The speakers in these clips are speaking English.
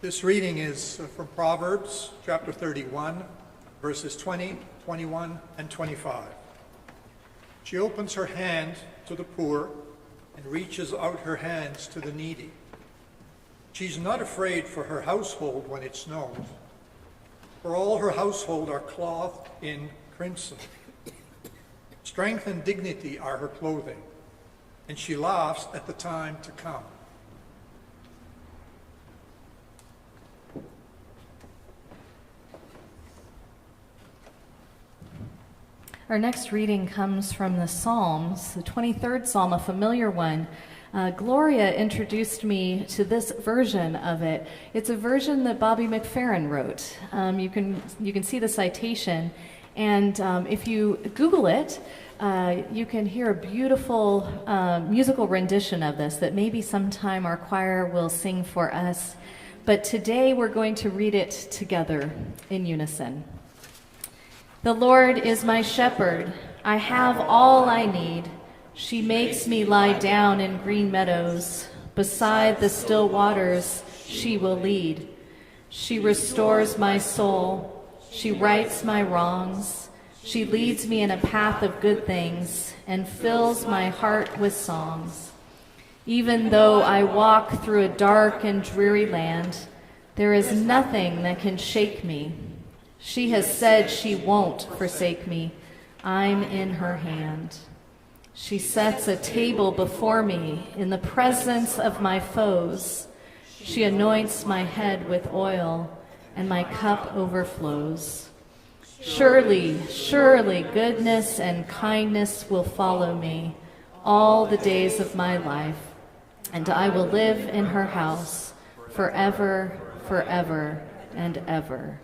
This reading is from Proverbs chapter 31, verses 20, 21, and 25. She opens her hand to the poor and reaches out her hands to the needy. She's not afraid for her household when it snows, for all her household are clothed in crimson. Strength and dignity are her clothing, and she laughs at the time to come. Our next reading comes from the Psalms, the 23rd Psalm, a familiar one. Gloria introduced me to this version of it. It's a version that Bobby McFerrin wrote. You can see the citation, and if you Google it, you can hear a beautiful musical rendition of this that maybe sometime our choir will sing for us. But today we're going to read it together in unison. The Lord is my shepherd. I have all I need. She makes me lie down in green meadows. Beside the still waters, she will lead. She restores my soul. She rights my wrongs. She leads me in a path of good things and fills my heart with songs. Even though I walk through a dark and dreary land, there is nothing that can shake me. She has said she won't forsake me. I'm in her hand. She sets a table before me in the presence of my foes. She anoints my head with oil, and my cup overflows. Surely, surely, goodness and kindness will follow me all the days of my life, and I will live in her house forever, forever, and ever.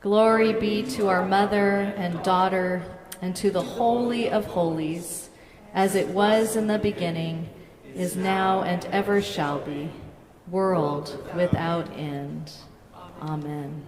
Glory be to our Mother and Daughter, and to the Holy of Holies, as it was in the beginning, is now, and ever shall be, world without end. Amen.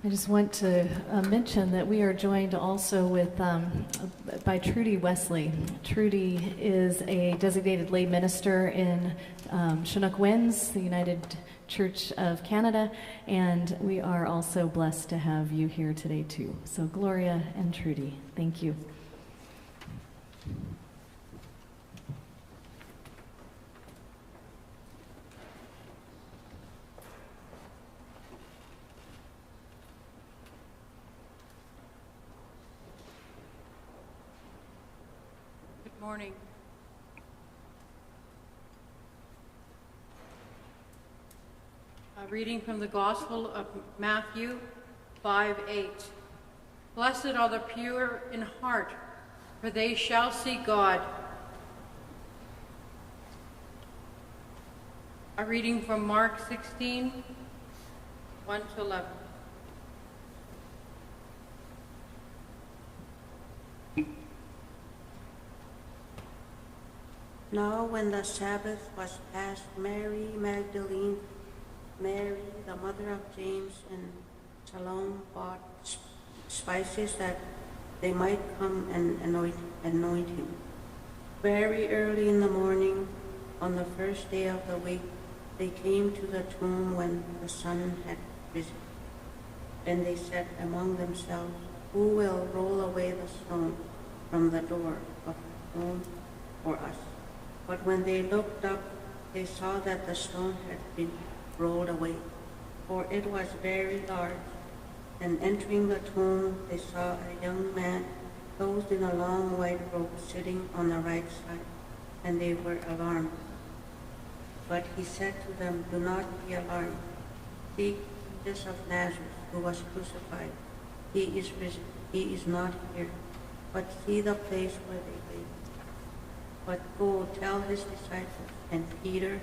I just want to mention that we are joined also with by Trudy Wesley. Trudy is a designated lay minister in Chinook Winds, the United Church of Canada, and we are also blessed to have you here today too. So Gloria and Trudy, thank you. Morning. A reading from the Gospel of Matthew 5:8. Blessed are the pure in heart, for they shall see God. A reading from Mark 16:1-11. Now when the Sabbath was past, Mary Magdalene, Mary, the mother of James, and Salome bought spices that they might come and anoint him. Very early in the morning, on the first day of the week, they came to the tomb when the sun had risen. Then they said among themselves, "Who will roll away the stone from the door of the tomb for us?" But when they looked up, they saw that the stone had been rolled away, for it was very large. And entering the tomb, they saw a young man clothed in a long white robe sitting on the right side, and they were alarmed. But he said to them, "Do not be alarmed. Seek Jesus of Nazareth, who was crucified. He is risen. He is not here, but see the place where they laid him. But go tell his disciples and Peter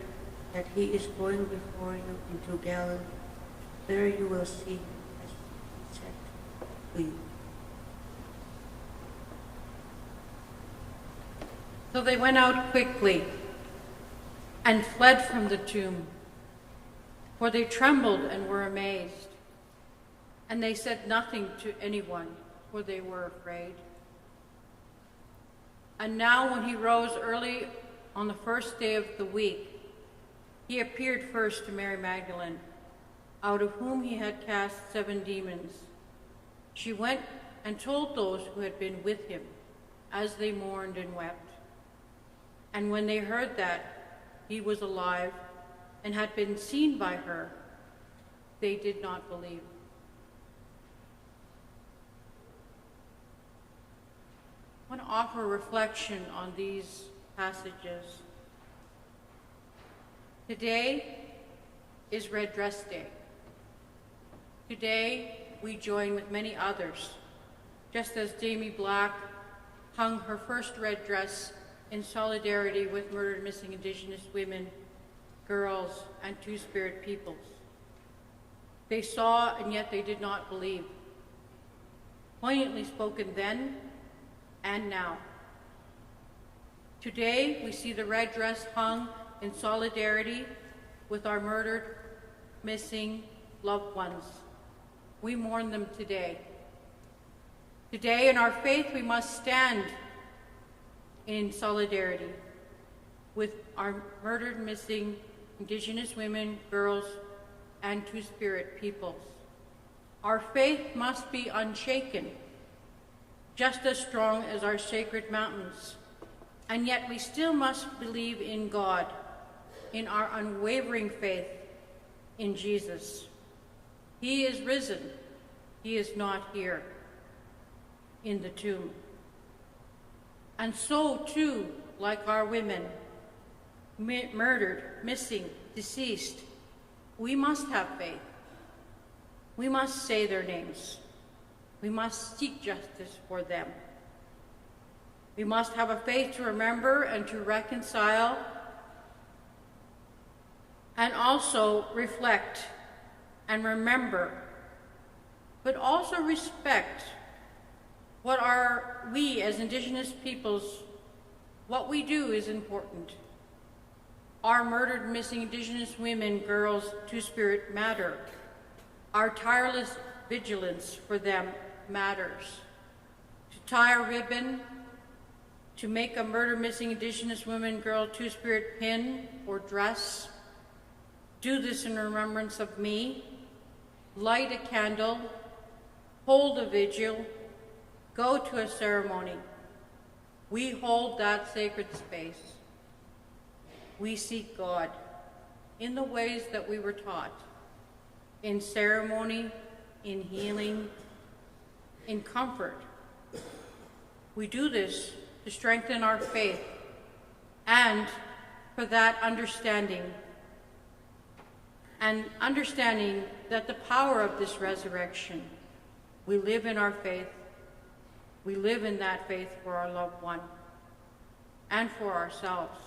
that he is going before you into Galilee. There you will see him, as he said to you." So they went out quickly and fled from the tomb, for they trembled and were amazed. And they said nothing to anyone, for they were afraid. And now when he rose early on the first day of the week, he appeared first to Mary Magdalene, out of whom he had cast 7 demons. She went and told those who had been with him, as they mourned and wept. And when they heard that he was alive and had been seen by her, they did not believe. I want to offer a reflection on these passages. Today is Red Dress Day. Today we join with many others, just as Jamie Black hung her first red dress in solidarity with murdered missing Indigenous women, girls, and Two-Spirit peoples. They saw and yet they did not believe. Poignantly spoken then and now. Today, we see the red dress hung in solidarity with our murdered, missing loved ones. We mourn them today. Today, in our faith, we must stand in solidarity with our murdered, missing Indigenous women, girls, and Two-Spirit peoples. Our faith must be unshaken, just as strong as our sacred mountains. And yet we still must believe in God, in our unwavering faith in Jesus. He is risen. He is not here in the tomb. And so too, like our women, murdered, missing, deceased, we must have faith. We must say their names. We must seek justice for them. We must have a faith to remember and to reconcile, and also reflect and remember, but also respect what we as Indigenous peoples, what we do is important. Our murdered, missing Indigenous women, girls, Two-Spirit matter. Our tireless vigilance for them matters. To tie a ribbon, to make a murder missing Indigenous woman girl two-spirit pin or dress, do this in remembrance of me, light a candle, hold a vigil, go to a ceremony. We hold that sacred space. We seek God in the ways that we were taught, in ceremony, in healing, in comfort. We do this to strengthen our faith and for that understanding that the power of this resurrection, we live in our faith, we live in that faith for our loved one and for ourselves.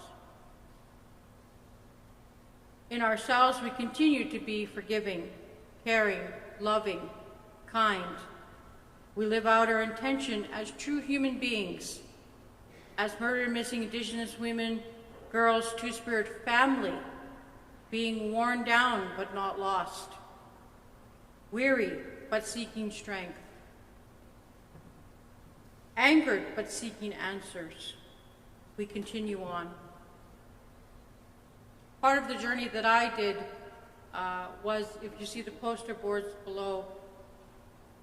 In ourselves, we continue to be forgiving, caring, loving, kind. We live out our intention as true human beings, as murdered missing Indigenous women, girls, two-spirit family, being worn down but not lost, weary but seeking strength, angered but seeking answers. We continue on. Part of the journey that I did was, if you see the poster boards below,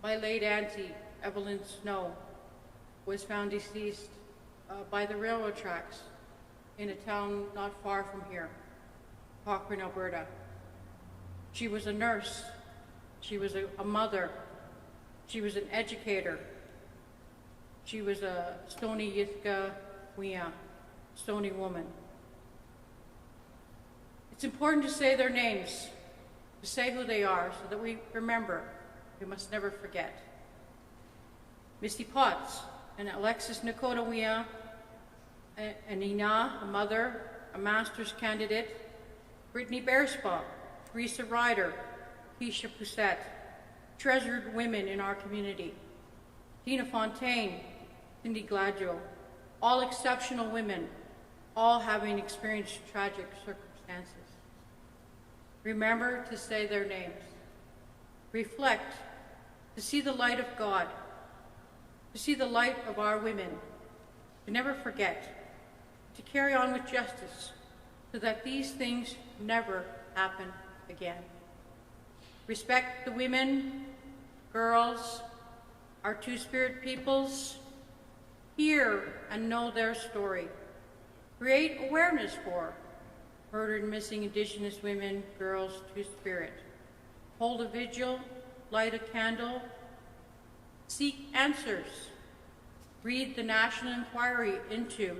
my late auntie, Evelyn Snow, was found deceased by the railroad tracks in a town not far from here, Cochrane, Alberta. She was a nurse, she was a mother, she was an educator, she was a Stoney Nakoda Stoney woman. It's important to say their names, to say who they are, so that we remember. We must never forget. Misty Potts, and Alexis Nakoda, and Ina, a mother, a master's candidate, Brittany Bearspaw, Teresa Ryder, Keisha Poussette, treasured women in our community, Tina Fontaine, Cindy Gladjo, all exceptional women, all having experienced tragic circumstances. Remember to say their names. Reflect, to see the light of God, to see the light of our women, to never forget, to carry on with justice, so that these things never happen again. Respect the women, girls, our two-spirit peoples. Hear and know their story. Create awareness for murdered and missing Indigenous women, girls, two-spirit. Hold a vigil, light a candle, seek answers. Read the national inquiry into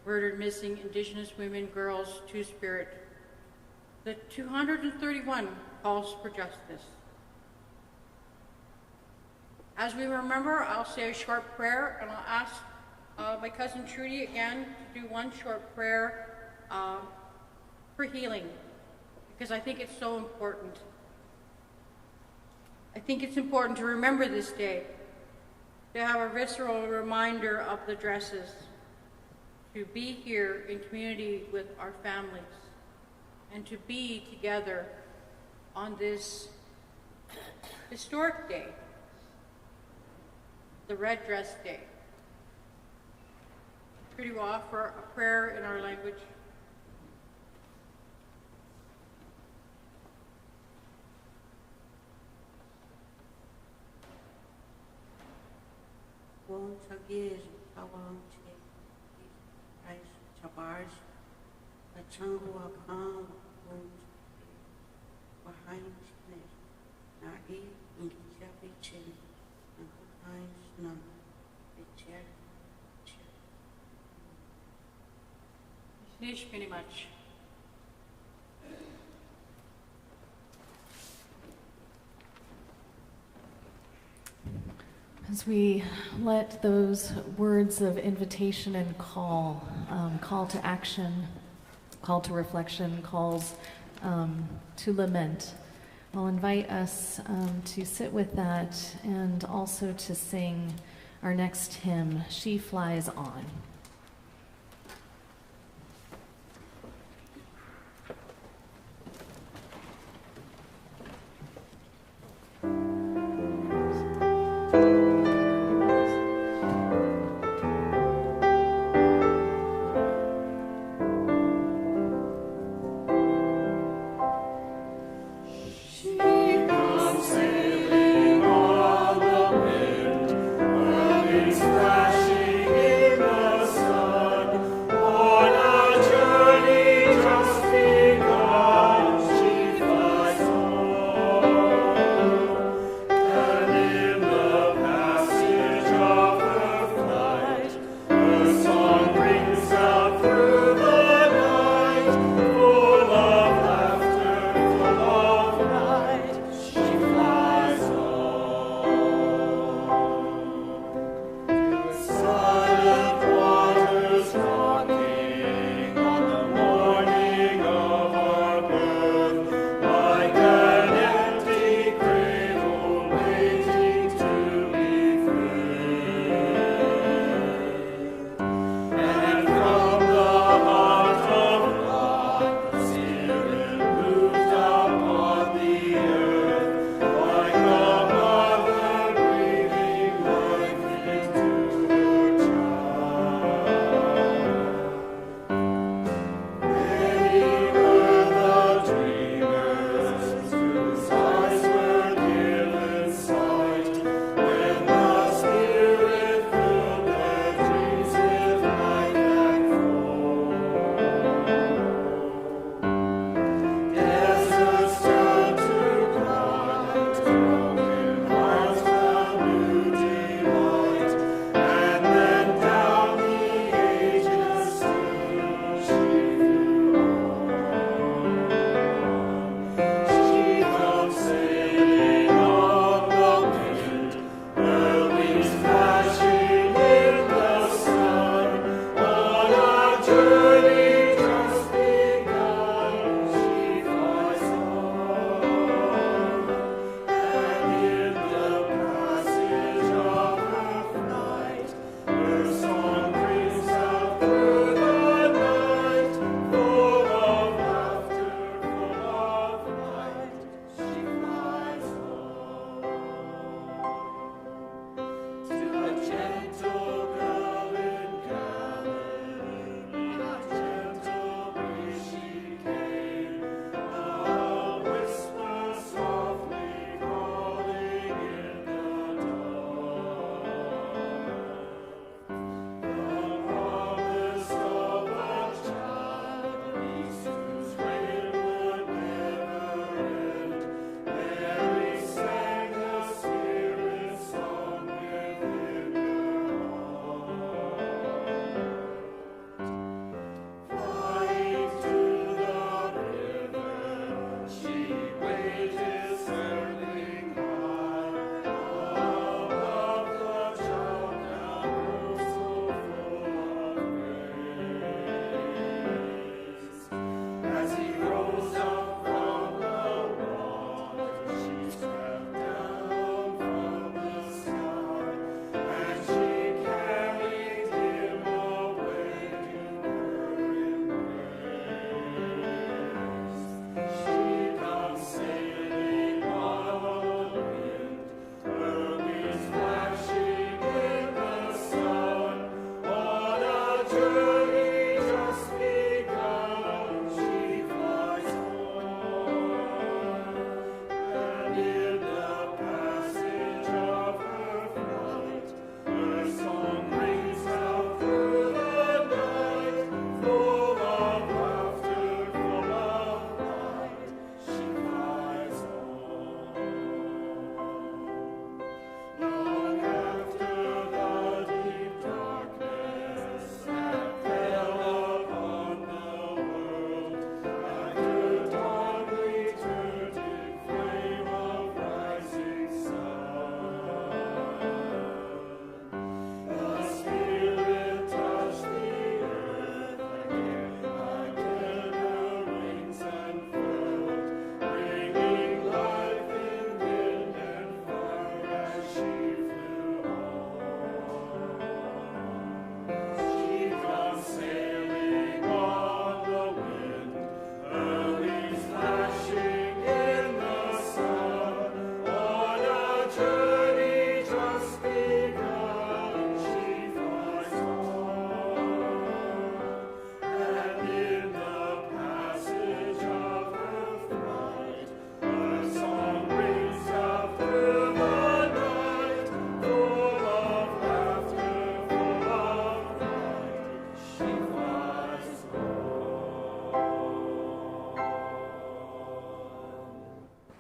murdered, missing Indigenous women, girls, two-spirit. The 231 calls for justice. As we remember, I'll say a short prayer, and I'll ask my cousin Trudy again to do one short prayer for healing, because I think it's so important. I think it's important to remember this day, to have a visceral reminder of the dresses, to be here in community with our families, and to be together on this historic day, the Red Dress Day. Trudy will offer a prayer in our language. Wong Chagir, Kawang Che, Rice, Chabars, a Changu Akam, behind Chinese, Nai, in Jabi Chin, and behind Snum, the chair. Nish very much. As we let those words of invitation and call to action, call to reflection, calls to lament, I'll invite us to sit with that and also to sing our next hymn, She Flies On.